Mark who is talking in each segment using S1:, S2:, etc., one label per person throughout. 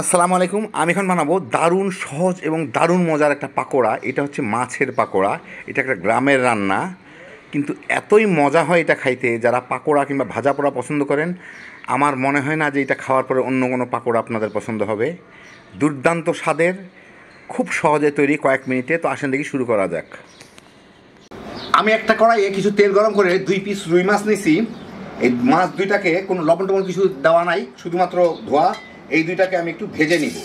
S1: আসসালামু আলাইকুম। আমি এখন বানাবো দারুণ সহজ এবং দারুণ মজার একটা পাকোড়া। এটা হচ্ছে মাছের পাকোড়া। এটা একটা গ্রামের রান্না, কিন্তু এতই মজা হয় এটা খাইতে। যারা পাকোড়া কিংবা ভাজা পোড়া পছন্দ করেন, আমার মনে হয় না যে এটা খাওয়ার পরে অন্য কোনো পাকোড়া আপনাদের পছন্দ হবে। দুর্দান্ত স্বাদের, খুব সহজে তৈরি, কয়েক মিনিটে। তো আসেন দেখি শুরু করা যাক। আমি একটা কড়াইয়ে কিছু তেল গরম করে 2 পিস রুই মাছ নিছি। এই মাছ দুইটাকে কোনো লবণ টবণ কিছু দেওয়া নাই, শুধুমাত্র ধোয়া। এই দুইটাকে আমি একটু ভেজে নিব।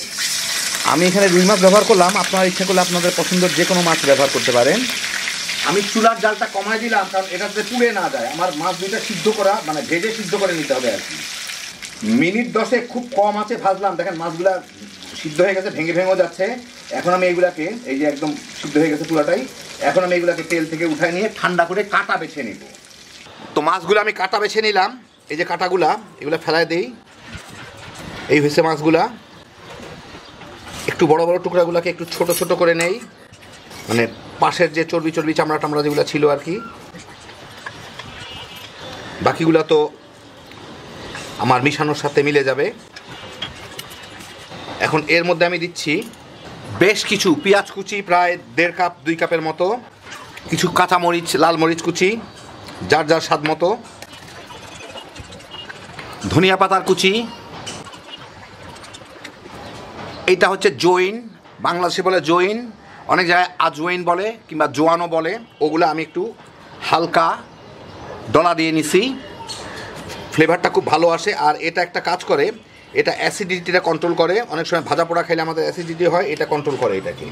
S1: আমি এখানে রুই মাছ ব্যবহার করলাম, আপনারা ইচ্ছা করলে আপনাদের পছন্দের যে কোনো মাছ ব্যবহার করতে পারেন। আমি চুলার জালটা কমায় দিলাম, কারণ এটাতে পুড়ে না যায়। আমার মাছ দুইটা সিদ্ধ করা, মানে ভেজে সিদ্ধ করে নিতে হবে আর কি। মিনিট 10 খুব কম আছে ভাজলাম। দেখেন মাছগুলা সিদ্ধ হয়ে গেছে, ভেঙে ভেঙেও যাচ্ছে। এখন আমি এগুলাকে, এই যে একদম সিদ্ধ হয়ে গেছে পুরাটাই, এখন আমি এগুলাকে তেল থেকে উঠায় নিয়ে ঠান্ডা করে কাটা বেছে নিব। তো মাছগুলো আমি কাটা বেছে নিলাম। এই যে কাটাগুলা, এগুলো ফেলায় দেই। এই হয়েছে মাছগুলা। একটু বড় বড় টুকরাগুলোকে একটু ছোট ছোট করে নেই, মানে পাশের যে চর্বি চর্বি চামড়া টামড়া যেগুলো ছিল আর কি। বাকিগুলো তো আমার মিশানোর সাথে মিলে যাবে। এখন এর মধ্যে আমি দিচ্ছি বেশ কিছু পেঁয়াজ কুচি, প্রায় 1.5 কাপ 2 কাপের মতো, কিছু কাঁচামরিচ, লাল মরিচ কুচি যার যার স্বাদ মতো, ধনিয়া পাতার কুচি। এইটা হচ্ছে জৈন, বাংলাদেশে বলে জৈন, অনেক জায়গায় আজওয়াইন বলে কিংবা জোয়ানও বলে। ওগুলো আমি একটু হালকা ডলা দিয়ে নিছি, ফ্লেভারটা খুব ভালো আসে। আর এটা একটা কাজ করে, এটা অ্যাসিডিটিটা কন্ট্রোল করে। অনেক সময় ভাজা পোড়া খাইলে আমাদের অ্যাসিডিটি হয়, এটা কন্ট্রোল করে এটাকে।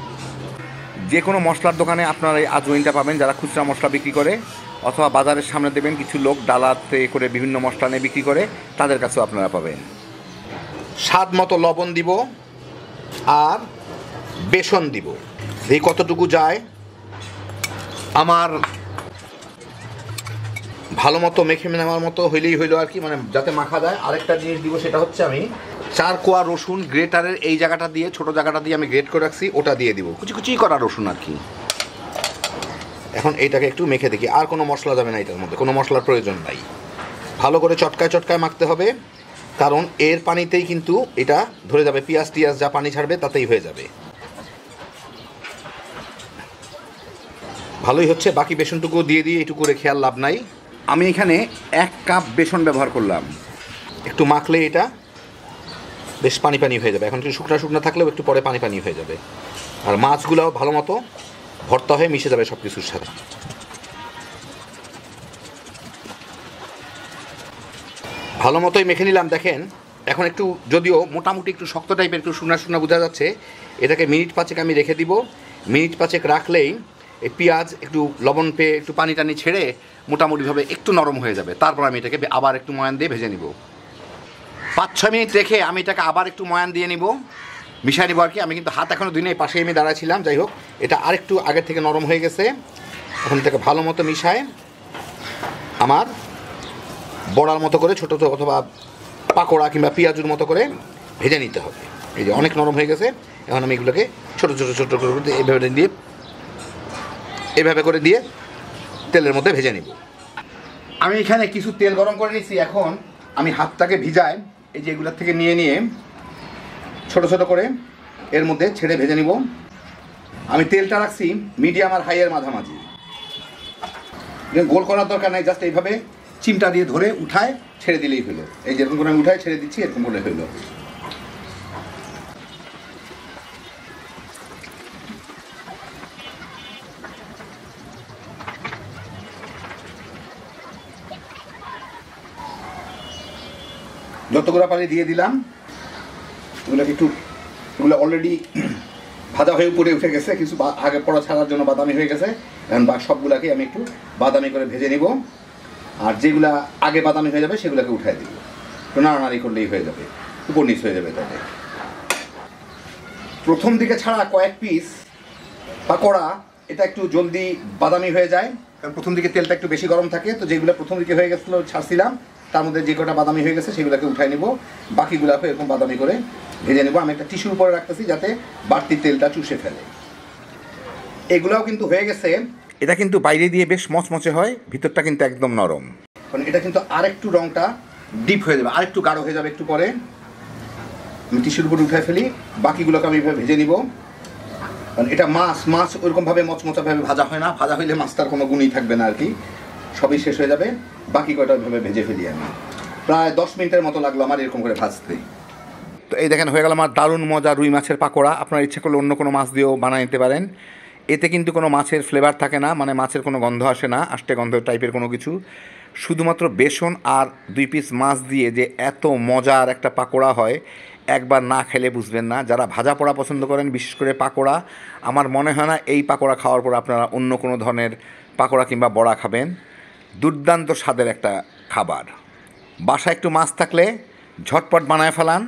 S1: যে কোনো মশলার দোকানে আপনারা এই আজওয়াইনটা পাবেন, যারা খুচরা মশলা বিক্রি করে, অথবা বাজারের সামনে দেবেন কিছু লোক ডালাতে করে বিভিন্ন মশলা নিয়ে বিক্রি করে, তাদের কাছেও আপনারা পাবেন। স্বাদ মতো লবণ দিব আর বেসন দিব। এই কতটুকু যায়, আমার ভালো মতো মেখে নেওয়ার মতো হইলেই হইলো আর কি, মানে যাতে মাখা যায়। আরেকটা জিনিস দিব, সেটা হচ্ছে আমি 4 কোয়া রসুন গ্রেটারের এই জায়গাটা দিয়ে, ছোটো জায়গাটা দিয়ে আমি গ্রেট করে রাখছি, ওটা দিয়ে দিব। কুচি কুচি করা রসুন আর কি। এখন এইটাকে একটু মেখে দেখি। আর কোনো মশলা যাবে না এটার মধ্যে, কোনো মশলার প্রয়োজন নাই। ভালো করে চটকায় চটকায় মাখতে হবে, কারণ এর পানিতেই কিন্তু এটা ধরে যাবে। পেঁয়াজ টিয়াজ যা পানি ছাড়বে তাতেই হয়ে যাবে। ভালোই হচ্ছে। বাকি বেসনটুকু দিয়ে দিয়ে একটু করে খেয়াল লাভ নাই। আমি এখানে 1 কাপ বেসন ব্যবহার করলাম। একটু মাখলে এটা বেশ পানি পানি হয়ে যাবে। এখন একটু শুকনা শুকনা থাকলেও একটু পরে পানি পানি হয়ে যাবে। আর মাছগুলোও ভালো মতো ভর্তা হয়ে মিশে যাবে সব কিছুর সাথে। ভালো মতোই মেখে নিলাম। দেখেন এখন একটু, যদিও মোটামুটি একটু শক্ত টাইপের, একটু শুকনা শুকনা বোঝা যাচ্ছে। এটাকে মিনিট 5 আমি রেখে দিব। মিনিট 5 রাখলেই এই পেঁয়াজ একটু লবণ পেয়ে একটু পানি টানি ছেড়ে মোটামুটিভাবে একটু নরম হয়ে যাবে। তারপর আমি এটাকে আবার একটু ময়ান দিয়ে ভেজে নিব। 5-6 মিনিট রেখে আমি এটাকে আবার একটু ময়ান দিয়ে নিব, মিশিয়ে নিব আর কি। আমি কিন্তু হাত এখনও দুই নেই, পাশে আমি দাঁড়াচ্ছিলাম। যাই হোক, এটা আরেকটু আগের থেকে নরম হয়ে গেছে। এখন এটাকে ভালো মতো মিশায় আমার বড়ার মতো করে, ছোটো ছোটো অথবা পাকোড়া কিংবা পেঁয়াজুর মতো করে ভেজে নিতে হবে। এই যে অনেক নরম হয়ে গেছে। এখন আমি এগুলোকে ছোটো ছোটো ছোটো ছোটো করে এইভাবে করে দিয়ে তেলের মধ্যে ভেজে নিব। আমি এখানে কিছু তেল গরম করে নিচ্ছি। এখন আমি হাতটাকে ভিজায় এই যে এগুলোর থেকে নিয়ে নিয়ে ছোটো ছোটো করে এর মধ্যে ছেড়ে ভেজে নিব। আমি তেলটা রাখছি মিডিয়াম আর হাইয়ের মাঝামাঝি। গোল করার দরকার নাই, জাস্ট এইভাবে চিমটা দিয়ে ধরে উঠায় ছেড়ে দিলেই হলো। এই যেরকম করে আমি উঠায় ছেড়ে দিচ্ছি, এরকম করে হইলো। যতগুলো পানি দিয়ে দিলাম, এগুলোকে একটু, এগুলো অলরেডি ভাজা হয়ে উপরে উঠে গেছে, কিছু আগে পড়া ছাড়ার জন্য বাদামি হয়ে গেছে। এখন সবগুলাকে আমি একটু বাদামি করে ভেজে নিব। আর যেগুলা আগে বাদামি হয়ে যাবে সেগুলোকে উঠাই দিব। একটু নাড়ানাড়ি করলেই হয়ে যাবে, উপর নিচ হয়ে যাবে। তাতে প্রথম দিকে ছাড়া কয়েক পিস পাকোড়া এটা একটু জলদি বাদামি হয়ে যায়, কারণ প্রথম দিকে তেলটা একটু বেশি গরম থাকে। তো যেগুলো প্রথম দিকে হয়ে গেছিলো ছাড়ছিলাম, তার মধ্যে যে কটা বাদামি হয়ে গেছে সেগুলোকে উঠাই নিব। বাকিগুলোকে এরকম বাদামি করে ভেজে নেব। আমি একটা টিস্যুর উপরে রাখতেছি যাতে বাড়তি তেলটা চুষে ফেলে। এগুলাও কিন্তু হয়ে গেছে। এটা কিন্তু বাইরে দিয়ে বেশ মচমচে হয়, ভিতরটা কিন্তু একদম নরম। কারণ এটা কিন্তু আরেকটু রঙটা ডিপ হয়ে যাবে, আরেকটু গাঢ় হয়ে যাবে একটু পরে। আমি টিস্যুর উপর উঠে ফেলি, বাকিগুলোকে আমি এভাবে ভেজে নিব। কারণ এটা মাছ ওইরকমভাবে মচমচাভাবে ভাজা হয় না, ভাজা হইলে মাছটার কোনো গুণই থাকবে না আর কি, সবই শেষ হয়ে যাবে। বাকি কয়টা ওইভাবে ভেজে ফেলি আমি, প্রায় 10 মিনিটের মতো লাগলো আমার এরকম করে ভাজতে। তো এই দেখেন হয়ে গেল আমার দারুণ মজা রুই মাছের পাকোড়া। আপনার ইচ্ছে করলে অন্য কোনো মাছ দিয়েও বানিয়ে নিতে পারেন। এতে কিন্তু কোনো মাছের ফ্লেভার থাকে না, মানে মাছের কোনো গন্ধ আসে না, আষ্টে গন্ধ টাইপের কোনো কিছু। শুধুমাত্র বেসন আর 2 পিস মাছ দিয়ে যে এত মজার একটা পাকোড়া হয়, একবার না খেলে বুঝবেন না। যারা ভাজা পোড়া পছন্দ করেন, বিশেষ করে পাকোড়া, আমার মনে হয় না এই পাকোড়া খাওয়ার পর আপনারা অন্য কোনো ধরনের পাকোড়া কিংবা বড়া খাবেন। দুর্দান্ত স্বাদের একটা খাবার। বাসায় একটু মাছ থাকলে ঝটপট বানায় ফেলান,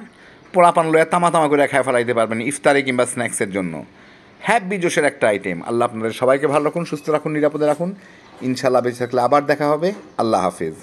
S1: পোড়াপান লয়ে তামা করে খায় ফেলাইতে পারবেন ইফতারি কিংবা স্ন্যাক্সের জন্য। হ্যাপি জোশের একটা আইটেম। আল্লাহ আপনাদের সবাইকে ভালো রাখুন, সুস্থ রাখুন, নিরাপদে রাখুন। ইনশাআল্লাহ বেঁচে থাকলে আবার দেখা হবে। আল্লাহ হাফিজ।